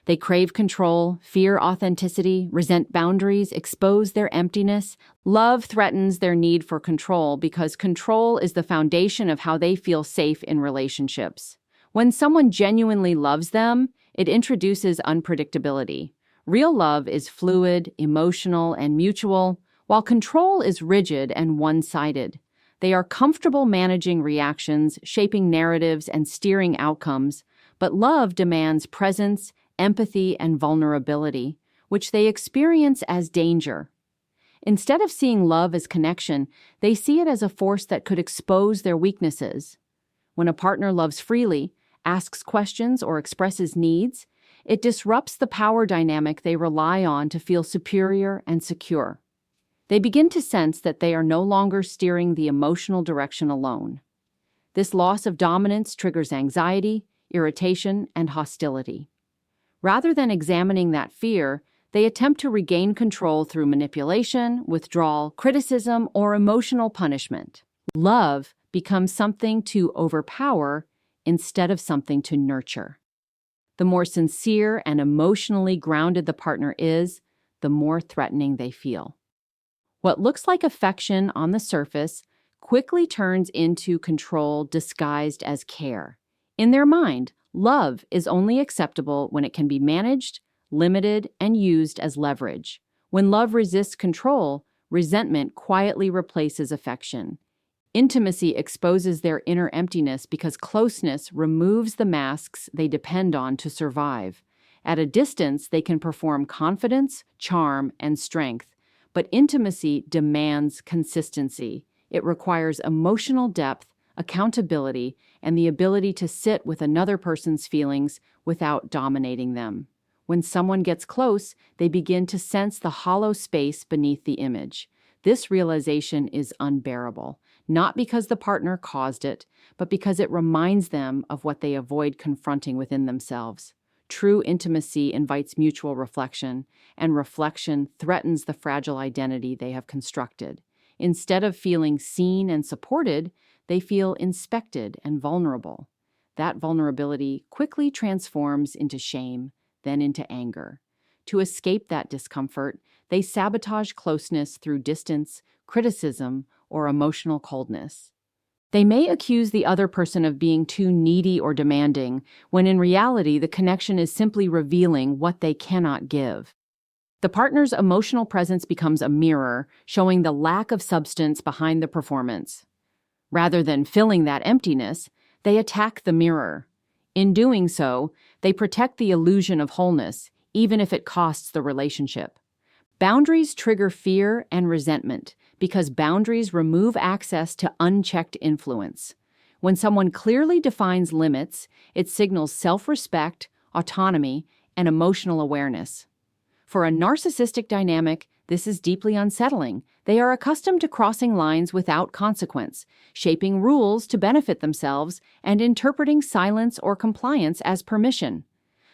They crave control, fear authenticity, resent boundaries, expose their emptiness. Love threatens their need for control because control is the foundation of how they feel safe in relationships. When someone genuinely loves them, it introduces unpredictability. Real love is fluid, emotional, and mutual, while control is rigid and one-sided. They are comfortable managing reactions, shaping narratives, and steering outcomes, but love demands presence, empathy, and vulnerability, which they experience as danger. Instead of seeing love as connection, they see it as a force that could expose their weaknesses. When a partner loves freely, asks questions, or expresses needs, it disrupts the power dynamic they rely on to feel superior and secure. They begin to sense that they are no longer steering the emotional direction alone. This loss of dominance triggers anxiety, irritation, and hostility. Rather than examining that fear, they attempt to regain control through manipulation, withdrawal, criticism, or emotional punishment. Love becomes something to overpower instead of something to nurture. The more sincere and emotionally grounded the partner is, the more threatening they feel. What looks like affection on the surface quickly turns into control disguised as care. In their mind, love is only acceptable when it can be managed, limited, and used as leverage. When love resists control, resentment quietly replaces affection. Intimacy exposes their inner emptiness because closeness removes the masks they depend on to survive. At a distance, they can perform confidence, charm, and strength, but intimacy demands consistency. It requires emotional depth, accountability, and the ability to sit with another person's feelings without dominating them. When someone gets close, they begin to sense the hollow space beneath the image. This realization is unbearable, not because the partner caused it, but because it reminds them of what they avoid confronting within themselves. True intimacy invites mutual reflection, and reflection threatens the fragile identity they have constructed. Instead of feeling seen and supported, they feel inspected and vulnerable. That vulnerability quickly transforms into shame, then into anger. To escape that discomfort, they sabotage closeness through distance, criticism, or emotional coldness. They may accuse the other person of being too needy or demanding, when in reality the connection is simply revealing what they cannot give. The partner's emotional presence becomes a mirror, showing the lack of substance behind the performance. Rather than filling that emptiness, they attack the mirror. In doing so, they protect the illusion of wholeness, even if it costs the relationship. Boundaries trigger fear and resentment because boundaries remove access to unchecked influence. When someone clearly defines limits, it signals self-respect, autonomy, and emotional awareness. For a narcissistic dynamic, this is deeply unsettling. They are accustomed to crossing lines without consequence, shaping rules to benefit themselves, and interpreting silence or compliance as permission.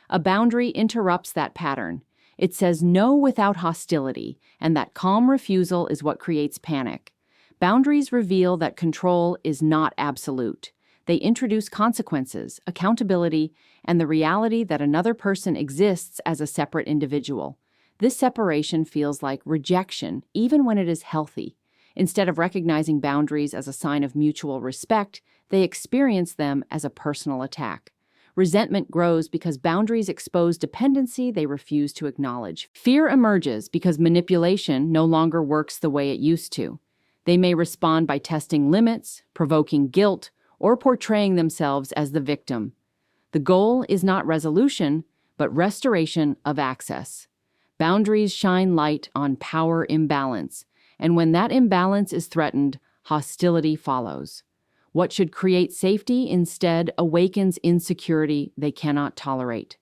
A boundary interrupts that pattern. It says no without hostility, and that calm refusal is what creates panic. Boundaries reveal that control is not absolute. They introduce consequences, accountability, and the reality that another person exists as a separate individual. This separation feels like rejection, even when it is healthy. Instead of recognizing boundaries as a sign of mutual respect, they experience them as a personal attack. Resentment grows because boundaries expose dependency they refuse to acknowledge. Fear emerges because manipulation no longer works the way it used to. They may respond by testing limits, provoking guilt, or portraying themselves as the victim. The goal is not resolution, but restoration of access. Boundaries shine light on power imbalance, and when that imbalance is threatened, hostility follows. What should create safety instead awakens insecurity they cannot tolerate.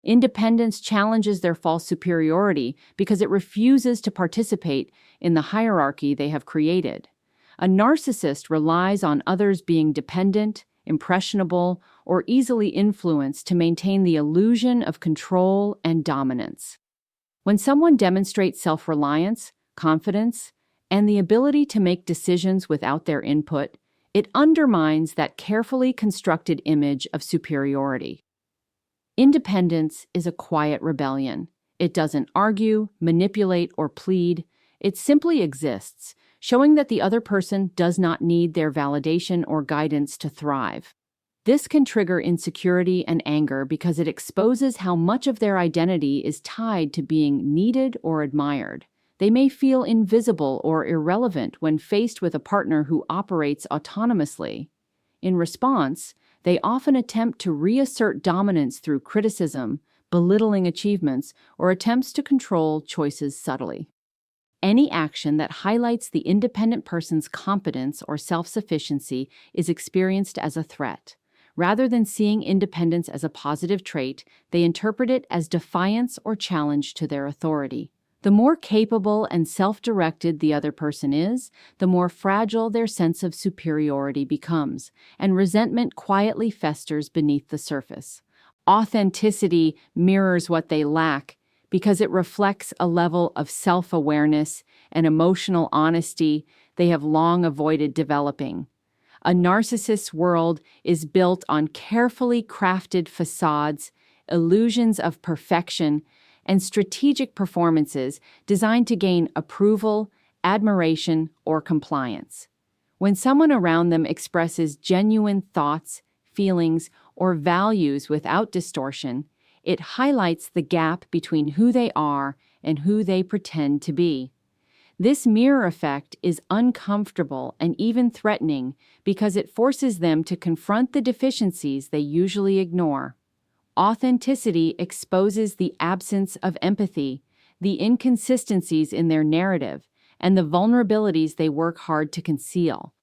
Independence challenges their false superiority because it refuses to participate in the hierarchy they have created. A narcissist relies on others being dependent, impressionable, or easily influenced to maintain the illusion of control and dominance. When someone demonstrates self-reliance, confidence, and the ability to make decisions without their input, it undermines that carefully constructed image of superiority. Independence is a quiet rebellion. It doesn't argue, manipulate, or plead. It simply exists, showing that the other person does not need their validation or guidance to thrive. This can trigger insecurity and anger because it exposes how much of their identity is tied to being needed or admired. They may feel invisible or irrelevant when faced with a partner who operates autonomously. In response, they often attempt to reassert dominance through criticism, belittling achievements, or attempts to control choices subtly. Any action that highlights the independent person's competence or self-sufficiency is experienced as a threat. Rather than seeing independence as a positive trait, they interpret it as defiance or challenge to their authority. The more capable and self-directed the other person is, the more fragile their sense of superiority becomes, and resentment quietly festers beneath the surface. Authenticity mirrors what they lack because it reflects a level of self-awareness and emotional honesty they have long avoided developing. A narcissist's world is built on carefully crafted facades, illusions of perfection, and strategic performances designed to gain approval, admiration, or compliance. When someone around them expresses genuine thoughts, feelings, or values without distortion, it highlights the gap between who they are and who they pretend to be. This mirror effect is uncomfortable and even threatening because it forces them to confront the deficiencies they usually ignore. Authenticity exposes the absence of empathy, the inconsistencies in their narrative, and the vulnerabilities they work hard to conceal.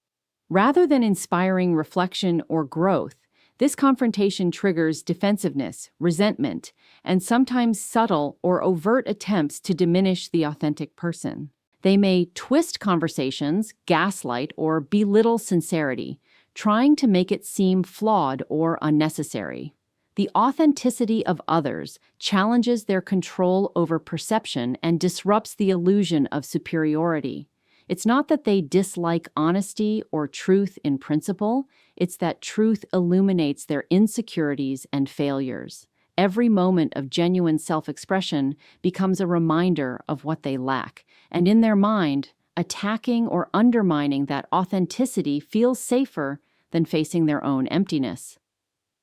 Rather than inspiring reflection or growth, this confrontation triggers defensiveness, resentment, and sometimes subtle or overt attempts to diminish the authentic person. They may twist conversations, gaslight, or belittle sincerity, trying to make it seem flawed or unnecessary. The authenticity of others challenges their control over perception and disrupts the illusion of superiority. It's not that they dislike honesty or truth in principle, it's that truth illuminates their insecurities and failures. Every moment of genuine self-expression becomes a reminder of what they lack, and in their mind, attacking or undermining that authenticity feels safer than facing their own emptiness.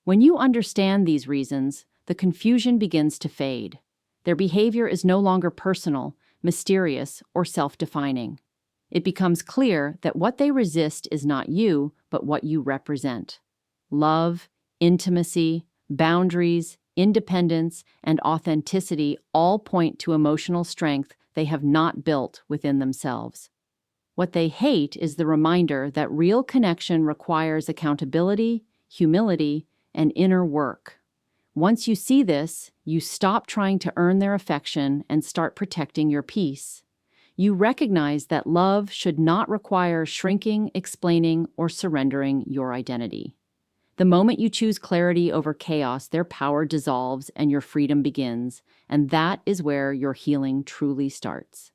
When you understand these reasons, the confusion begins to fade. Their behavior is no longer personal, mysterious, or self-defining. It becomes clear that what they resist is not you, but what you represent. Love, intimacy, boundaries, independence, and authenticity all point to emotional strength they have not built within themselves. What they hate is the reminder that real connection requires accountability, humility, and inner work. Once you see this, you stop trying to earn their affection and start protecting your peace. You recognize that love should not require shrinking, explaining, or surrendering your identity. The moment you choose clarity over chaos, their power dissolves and your freedom begins, and that is where your healing truly starts.